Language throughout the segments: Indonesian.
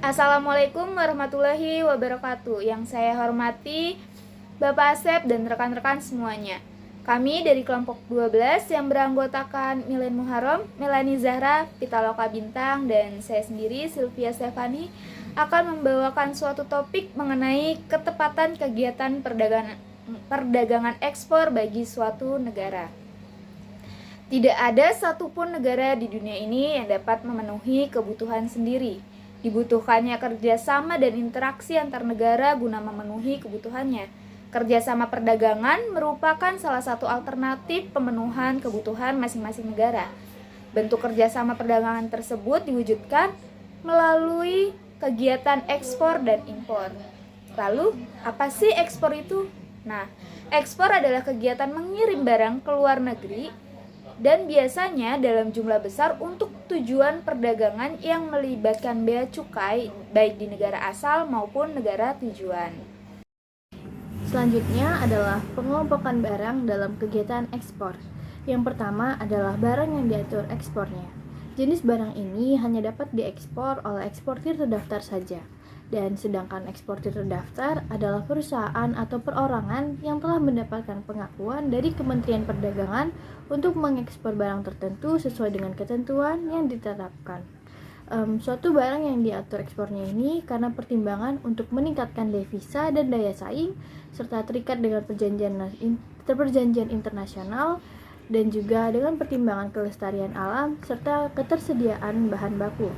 Assalamualaikum warahmatullahi wabarakatuh. Yang saya hormati Bapak Asep dan rekan-rekan semuanya. Kami dari kelompok 12 yang beranggotakan Milen Muharram, Melani Zahra, Pitaloka Bintang, dan saya sendiri Sylvia Stefani akan membawakan suatu topik mengenai ketepatan kegiatan perdagangan ekspor bagi suatu negara. Tidak ada satupun negara di dunia ini yang dapat memenuhi kebutuhan sendiri. Dibutuhkannya kerjasama dan interaksi antar negara guna memenuhi kebutuhannya. Kerjasama perdagangan merupakan salah satu alternatif pemenuhan kebutuhan masing-masing negara. Bentuk kerjasama perdagangan tersebut diwujudkan melalui kegiatan ekspor dan impor. Lalu, apa sih ekspor itu? Nah, ekspor adalah kegiatan mengirim barang ke luar negeri dan biasanya dalam jumlah besar untuk tujuan perdagangan yang melibatkan bea cukai baik di negara asal maupun negara tujuan. Selanjutnya adalah pengelompokan barang dalam kegiatan ekspor. Yang pertama adalah barang yang diatur ekspornya. Jenis barang ini hanya dapat diekspor oleh eksportir terdaftar saja. Dan sedangkan eksportir terdaftar adalah perusahaan atau perorangan yang telah mendapatkan pengakuan dari Kementerian Perdagangan untuk mengekspor barang tertentu sesuai dengan ketentuan yang ditetapkan. Suatu barang yang diatur ekspornya ini karena pertimbangan untuk meningkatkan devisa dan daya saing serta terikat dengan perjanjian internasional dan juga dengan pertimbangan kelestarian alam serta ketersediaan bahan baku.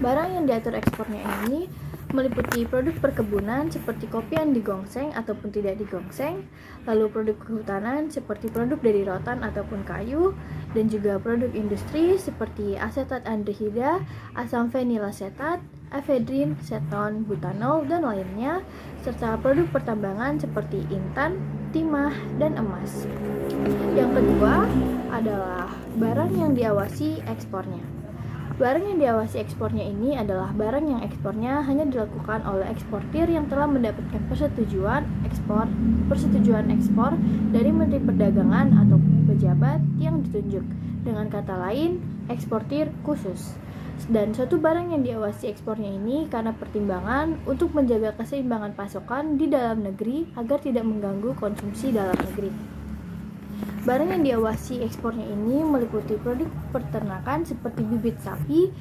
Barang yang diatur ekspornya ini meliputi produk perkebunan seperti kopi yang digongseng ataupun tidak digongseng, lalu produk kehutanan seperti produk dari rotan ataupun kayu, dan juga produk industri seperti asetat aldehida, asam fenilasetat, efedrin, seton, butanol, dan lainnya, serta produk pertambangan seperti intan, timah, dan emas. Yang kedua adalah barang yang diawasi ekspornya. Barang yang diawasi ekspornya ini adalah barang yang ekspornya hanya dilakukan oleh eksportir yang telah mendapatkan persetujuan ekspor dari Menteri Perdagangan atau pejabat yang ditunjuk. Dengan kata lain, eksportir khusus. Dan suatu barang yang diawasi ekspornya ini karena pertimbangan untuk menjaga keseimbangan pasokan di dalam negeri agar tidak mengganggu konsumsi dalam negeri. Barang yang diawasi ekspornya ini meliputi produk peternakan seperti bibit sapi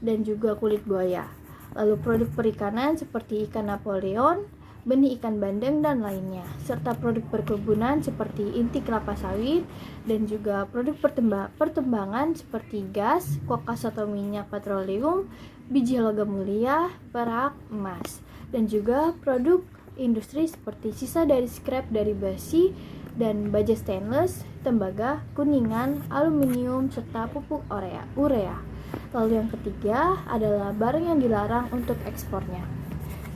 dan juga kulit buaya. Lalu produk perikanan seperti ikan Napoleon, benih ikan bandeng dan lainnya. Serta produk perkebunan seperti inti kelapa sawit dan juga produk pertambangan seperti gas, kokas atau minyak petroleum, biji logam mulia, perak, emas. Dan juga produk industri seperti sisa dari scrap dari besi dan baja stainless, tembaga, kuningan, aluminium, serta pupuk urea. Lalu yang ketiga adalah barang yang dilarang untuk ekspornya.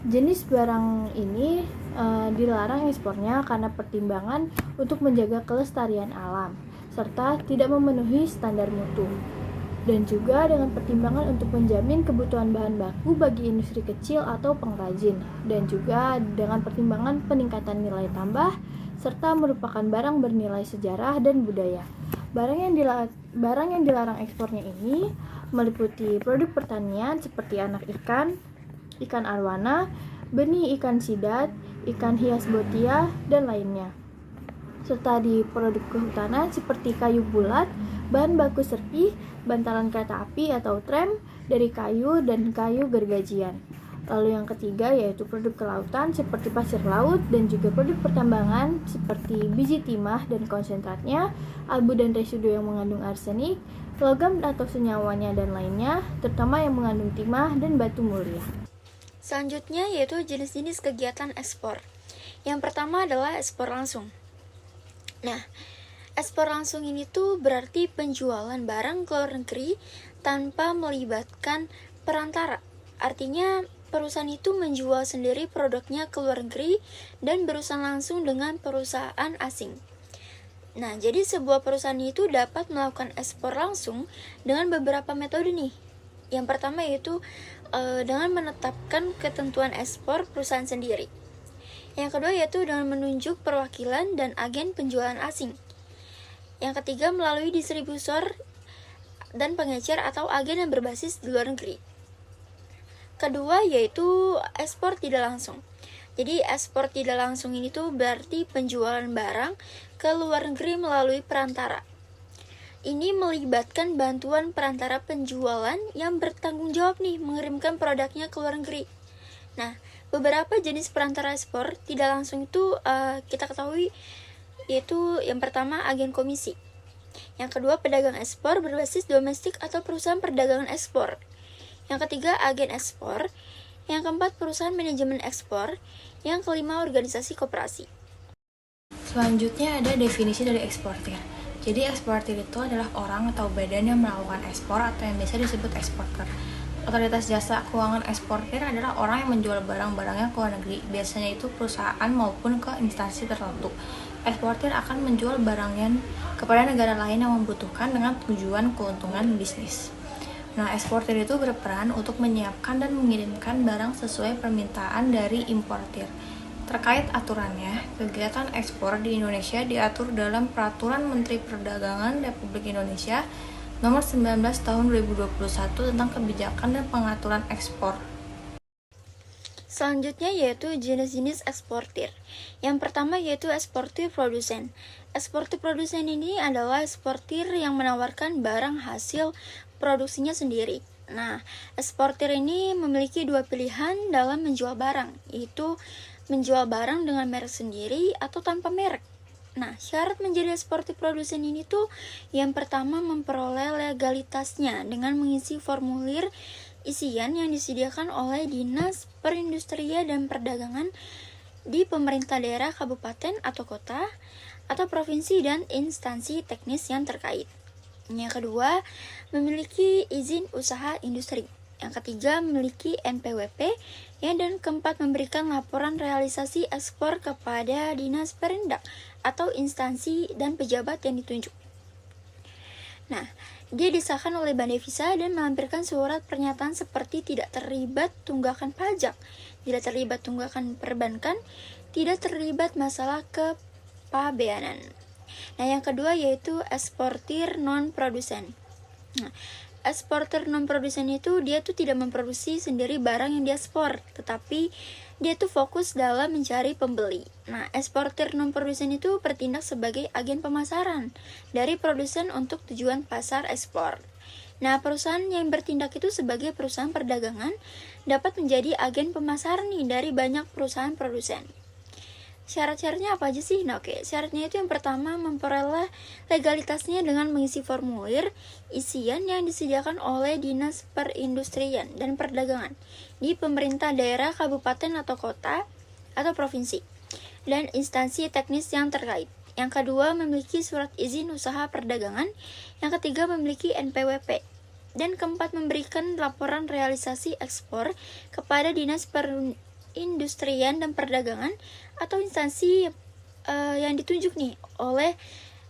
Jenis barang ini dilarang ekspornya karena pertimbangan untuk menjaga kelestarian alam, serta tidak memenuhi standar mutu. Dan juga dengan pertimbangan untuk menjamin kebutuhan bahan baku bagi industri kecil atau pengrajin, dan juga dengan pertimbangan peningkatan nilai tambah serta merupakan barang bernilai sejarah dan budaya. Barang yang dilarang ekspornya ini meliputi produk pertanian seperti anak ikan, ikan arwana, benih ikan sidat, ikan hias botia, dan lainnya. Serta di produk kehutanan seperti kayu bulat, bahan baku serpih, bantalan kereta api atau tram dari kayu dan kayu gergajian. Lalu yang ketiga yaitu produk kelautan seperti pasir laut dan juga produk pertambangan seperti biji timah dan konsentratnya, abu dan residu yang mengandung arsenik, logam atau senyawanya dan lainnya, terutama yang mengandung timah dan batu mulia. Selanjutnya yaitu jenis-jenis kegiatan ekspor. Yang pertama adalah ekspor langsung. Nah, ekspor langsung ini tuh berarti penjualan barang ke luar negeri tanpa melibatkan perantara. Artinya perusahaan itu menjual sendiri produknya ke luar negeri dan berurusan langsung dengan perusahaan asing. Nah, jadi sebuah perusahaan itu dapat melakukan ekspor langsung dengan beberapa metode nih. Yang pertama yaitu dengan menetapkan ketentuan ekspor perusahaan sendiri. Yang kedua yaitu dengan menunjuk perwakilan dan agen penjualan asing. Yang ketiga melalui distributor dan pengecer atau agen yang berbasis di luar negeri. kedua yaitu ekspor tidak langsung. Jadi ekspor tidak langsung ini tuh berarti penjualan barang ke luar negeri melalui perantara. Ini melibatkan bantuan perantara penjualan yang bertanggung jawab nih mengirimkan produknya ke luar negeri. Nah, beberapa jenis perantara ekspor tidak langsung itu kita ketahui, yaitu yang pertama agen komisi. Yang kedua pedagang ekspor berbasis domestik atau perusahaan perdagangan ekspor. Yang ketiga agen ekspor. Yang keempat perusahaan manajemen ekspor. Yang kelima organisasi koperasi. Selanjutnya ada definisi dari eksportir. Jadi eksportir itu adalah orang atau badan yang melakukan ekspor atau yang biasa disebut eksporter. Otoritas jasa keuangan eksportir adalah orang yang menjual barang-barangnya ke luar negeri, biasanya itu perusahaan maupun ke instansi tertentu. Eksportir akan menjual barangnya kepada negara lain yang membutuhkan dengan tujuan keuntungan bisnis. Nah, eksportir itu berperan untuk menyiapkan dan mengirimkan barang sesuai permintaan dari importir. Terkait aturannya, kegiatan ekspor di Indonesia diatur dalam Peraturan Menteri Perdagangan Republik Indonesia Nomor 19 Tahun 2021 tentang kebijakan dan pengaturan ekspor. Selanjutnya yaitu jenis-jenis eksportir. Yang pertama yaitu eksportir produsen. Eksportir produsen ini adalah eksportir yang menawarkan barang hasil produksinya sendiri. Nah, eksportir ini memiliki dua pilihan dalam menjual barang, yaitu menjual barang dengan merek sendiri atau tanpa merek. Nah, syarat menjadi eksportir produsen ini tuh yang pertama memperoleh legalitasnya dengan mengisi formulir isian yang disediakan oleh Dinas Perindustrian dan Perdagangan di pemerintah daerah, kabupaten atau kota, atau provinsi dan instansi teknis yang terkait. Yang kedua, memiliki izin usaha industri. Yang ketiga, memiliki NPWP. Dan keempat, memberikan laporan realisasi ekspor kepada Dinas Perindak atau instansi dan pejabat yang ditunjuk. Nah, dia disahkan oleh Bank Devisa dan melampirkan surat pernyataan seperti tidak terlibat tunggakan pajak, tidak terlibat tunggakan perbankan, tidak terlibat masalah kepabeanan. Nah, yang kedua yaitu eksportir non-produsen. Nah, eksportir non-produsen itu dia tuh tidak memproduksi sendiri barang yang diekspor, tetapi dia tuh fokus dalam mencari pembeli. Nah, eksportir non-produsen itu bertindak sebagai agen pemasaran dari produsen untuk tujuan pasar ekspor. Nah, perusahaan yang bertindak itu sebagai perusahaan perdagangan dapat menjadi agen pemasaran nih dari banyak perusahaan produsen. Syarat-syaratnya apa aja sih? Nah, oke. Syaratnya itu yang pertama memperoleh legalitasnya dengan mengisi formulir isian yang disediakan oleh Dinas Perindustrian dan Perdagangan di pemerintah daerah, kabupaten atau kota atau provinsi dan instansi teknis yang terkait. Yang kedua, memiliki surat izin usaha perdagangan. Yang ketiga, memiliki NPWP. Dan keempat, memberikan laporan realisasi ekspor kepada Dinas Perindustrian dan Perdagangan atau instansi yang ditunjuk nih oleh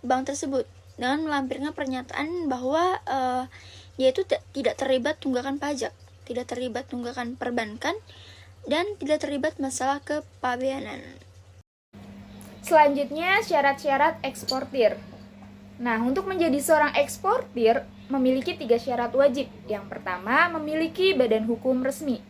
bank tersebut dengan melampirkan pernyataan bahwa dia itu tidak terlibat tunggakan pajak, tidak terlibat tunggakan perbankan, dan tidak terlibat masalah kepabeanan. Selanjutnya, syarat-syarat eksportir. Nah, untuk menjadi seorang eksportir memiliki 3 syarat wajib. Yang pertama, memiliki badan hukum resmi.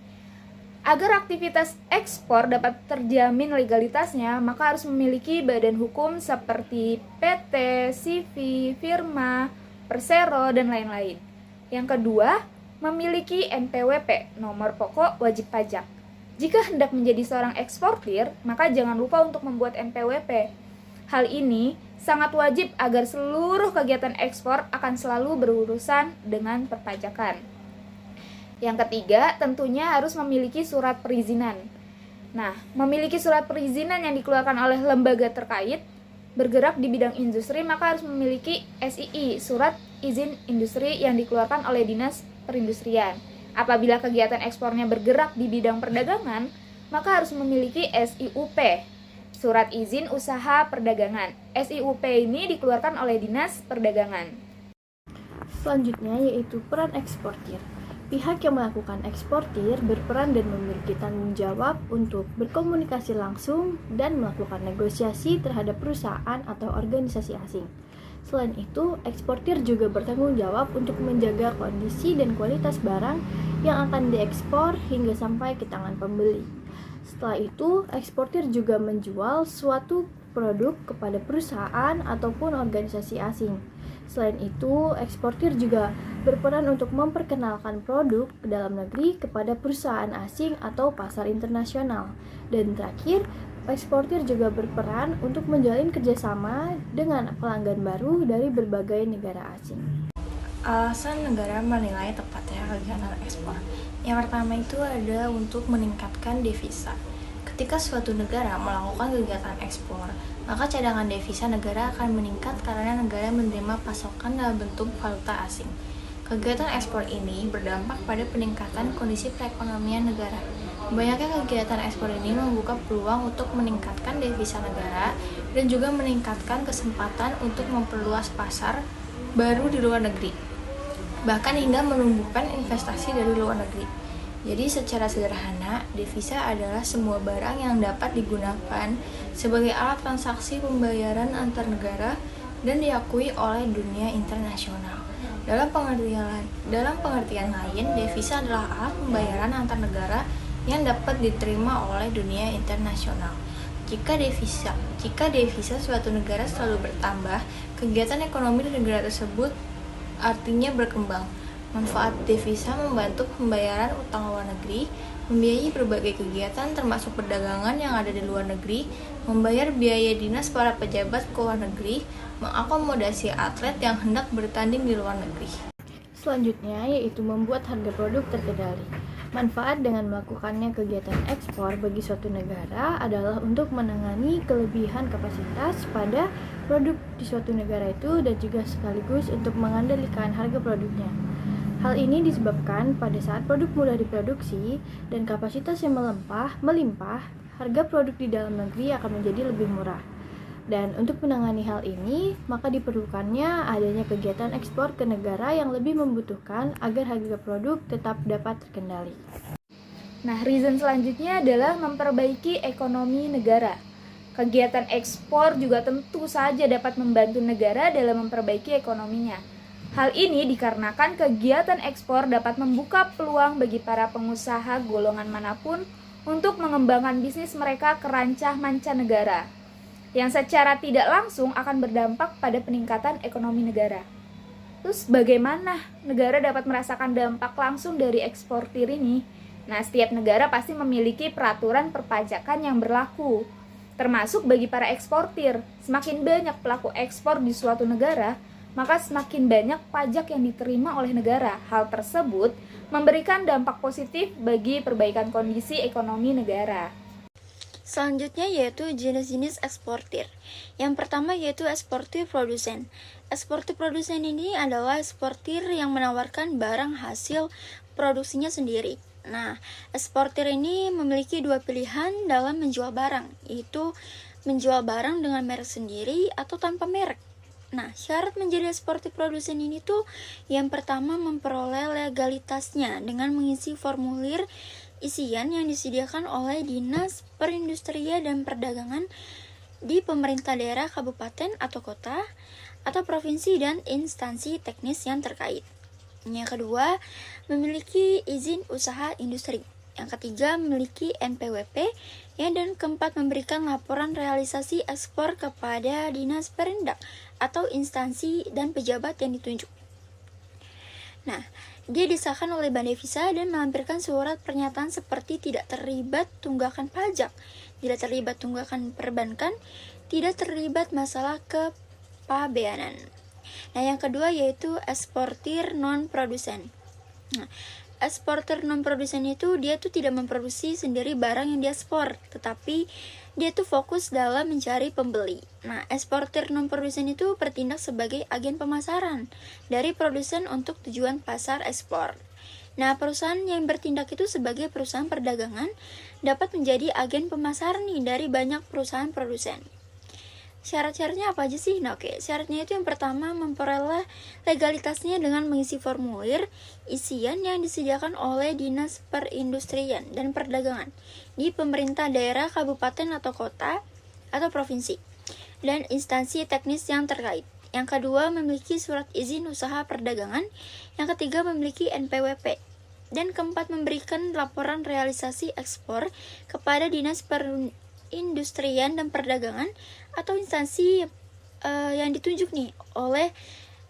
Agar aktivitas ekspor dapat terjamin legalitasnya, maka harus memiliki badan hukum seperti PT, CV, firma, persero, dan lain-lain. Yang kedua, memiliki NPWP, nomor pokok wajib pajak. Jika hendak menjadi seorang eksportir, maka jangan lupa untuk membuat NPWP. Hal ini sangat wajib agar seluruh kegiatan ekspor akan selalu berurusan dengan perpajakan. Yang ketiga, tentunya harus memiliki surat perizinan. Nah, memiliki surat perizinan yang dikeluarkan oleh lembaga terkait bergerak di bidang industri, maka harus memiliki SII, surat izin industri yang dikeluarkan oleh Dinas Perindustrian. Apabila kegiatan ekspornya bergerak di bidang perdagangan, maka harus memiliki SIUP, surat izin usaha perdagangan. SIUP ini dikeluarkan oleh Dinas Perdagangan. Selanjutnya yaitu peran eksportir. Pihak yang melakukan eksportir berperan dan memiliki tanggung jawab untuk berkomunikasi langsung dan melakukan negosiasi terhadap perusahaan atau organisasi asing. Selain itu, eksportir juga bertanggung jawab untuk menjaga kondisi dan kualitas barang yang akan diekspor hingga sampai ke tangan pembeli. Setelah itu, eksportir juga menjual suatu produk kepada perusahaan ataupun organisasi asing. Selain itu, eksportir juga berperan untuk memperkenalkan produk ke dalam negeri kepada perusahaan asing atau pasar internasional. Dan terakhir, eksportir juga berperan untuk menjalin kerjasama dengan pelanggan baru dari berbagai negara asing. Alasan negara menilai tepatnya kegiatan ekspor. Yang pertama itu ada untuk meningkatkan devisa. Ketika suatu negara melakukan kegiatan ekspor, maka cadangan devisa negara akan meningkat karena negara menerima pasokan dalam bentuk valuta asing. Kegiatan ekspor ini berdampak pada peningkatan kondisi perekonomian negara. Banyaknya kegiatan ekspor ini membuka peluang untuk meningkatkan devisa negara dan juga meningkatkan kesempatan untuk memperluas pasar baru di luar negeri, bahkan hingga menumbuhkan investasi dari luar negeri. Jadi secara sederhana, devisa adalah semua barang yang dapat digunakan sebagai alat transaksi pembayaran antar negara dan diakui oleh dunia internasional. Dalam pengertian lain, devisa adalah alat pembayaran antar negara yang dapat diterima oleh dunia internasional. Jika devisa suatu negara selalu bertambah, kegiatan ekonomi di negara tersebut artinya berkembang. Manfaat devisa membantu pembayaran utang luar negeri, membiayai berbagai kegiatan termasuk perdagangan yang ada di luar negeri, membayar biaya dinas para pejabat ke luar negeri, mengakomodasi atlet yang hendak bertanding di luar negeri. Selanjutnya yaitu membuat harga produk terkendali. Manfaat dengan melakukannya kegiatan ekspor bagi suatu negara adalah untuk menangani kelebihan kapasitas pada produk di suatu negara itu dan juga sekaligus untuk mengendalikan harga produknya. Hal ini disebabkan pada saat produk mudah diproduksi dan kapasitas yang melimpah, harga produk di dalam negeri akan menjadi lebih murah. Dan untuk menangani hal ini, maka diperlukannya adanya kegiatan ekspor ke negara yang lebih membutuhkan agar harga produk tetap dapat terkendali. Nah, reason selanjutnya adalah memperbaiki ekonomi negara. Kegiatan ekspor juga tentu saja dapat membantu negara dalam memperbaiki ekonominya. Hal ini dikarenakan kegiatan ekspor dapat membuka peluang bagi para pengusaha golongan manapun untuk mengembangkan bisnis mereka ke rancah mancanegara, yang secara tidak langsung akan berdampak pada peningkatan ekonomi negara. Terus bagaimana negara dapat merasakan dampak langsung dari eksportir ini? Nah, setiap negara pasti memiliki peraturan perpajakan yang berlaku, termasuk bagi para eksportir. Semakin banyak pelaku ekspor di suatu negara, maka semakin banyak pajak yang diterima oleh negara. Hal tersebut memberikan dampak positif bagi perbaikan kondisi ekonomi negara. Selanjutnya yaitu jenis-jenis eksportir. Yang pertama yaitu eksportir produsen. Eksportir produsen ini adalah eksportir yang menawarkan barang hasil produksinya sendiri. Nah, eksportir ini memiliki dua pilihan dalam menjual barang, yaitu menjual barang dengan merek sendiri atau tanpa merek. Nah, syarat menjadi eksportir produsen ini tuh yang pertama memperoleh legalitasnya dengan mengisi formulir isian yang disediakan oleh Dinas Perindustrian dan Perdagangan di pemerintah daerah, kabupaten atau kota, atau provinsi dan instansi teknis yang terkait. Yang kedua, memiliki izin usaha industri. Yang ketiga, memiliki NPWP. Dan keempat, memberikan laporan realisasi ekspor kepada Dinas Perindak atau instansi dan pejabat yang ditunjuk. Nah, dia disahkan oleh Bank Devisa dan melampirkan surat pernyataan seperti tidak terlibat tunggakan pajak, tidak terlibat tunggakan perbankan, tidak terlibat masalah kepabeanan. Nah, yang kedua yaitu eksportir non-produsen. Nah, eksportir non-produsen itu dia tuh tidak memproduksi sendiri barang yang diekspor, tetapi dia tuh fokus dalam mencari pembeli. Nah, eksportir non-produsen itu bertindak sebagai agen pemasaran dari produsen untuk tujuan pasar ekspor. Nah, perusahaan yang bertindak itu sebagai perusahaan perdagangan dapat menjadi agen pemasaran nih dari banyak perusahaan produsen. Syarat-syaratnya apa aja sih? Nah, oke, syaratnya itu yang pertama memperoleh legalitasnya dengan mengisi formulir isian yang disediakan oleh Dinas Perindustrian dan Perdagangan di pemerintah daerah, kabupaten atau kota atau provinsi dan instansi teknis yang terkait. Yang kedua, memiliki surat izin usaha perdagangan. Yang ketiga, memiliki NPWP. Dan keempat, memberikan laporan realisasi ekspor kepada Dinas Perindustrian dan Perdagangan atau instansi yang ditunjuk nih oleh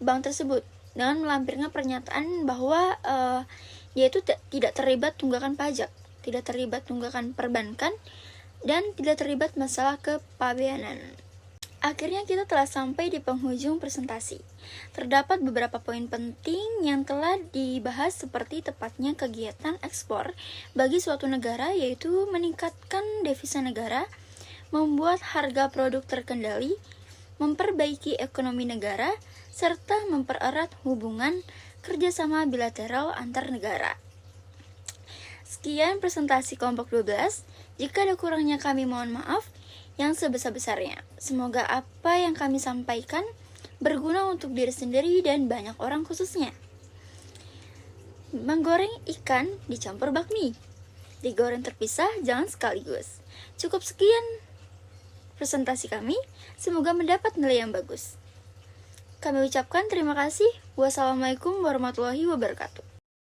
bank tersebut, dengan melampirkan pernyataan bahwa dia itu tidak terlibat tunggakan pajak, tidak terlibat tunggakan perbankan, dan tidak terlibat masalah kepabeanan. Akhirnya kita telah sampai di penghujung presentasi. Terdapat beberapa poin penting yang telah dibahas, seperti tepatnya kegiatan ekspor bagi suatu negara, yaitu meningkatkan devisa negara, membuat harga produk terkendali, memperbaiki ekonomi negara, serta mempererat hubungan kerjasama bilateral antar negara. Sekian presentasi kelompok 12. Jika ada kurangnya kami mohon maaf yang sebesar-besarnya. Semoga apa yang kami sampaikan berguna untuk diri sendiri dan banyak orang khususnya. Menggoreng ikan dicampur bakmi. Digoreng terpisah, jangan sekaligus. Cukup sekian presentasi kami. Semoga mendapat nilai yang bagus. Kami ucapkan terima kasih. Wassalamualaikum warahmatullahi wabarakatuh.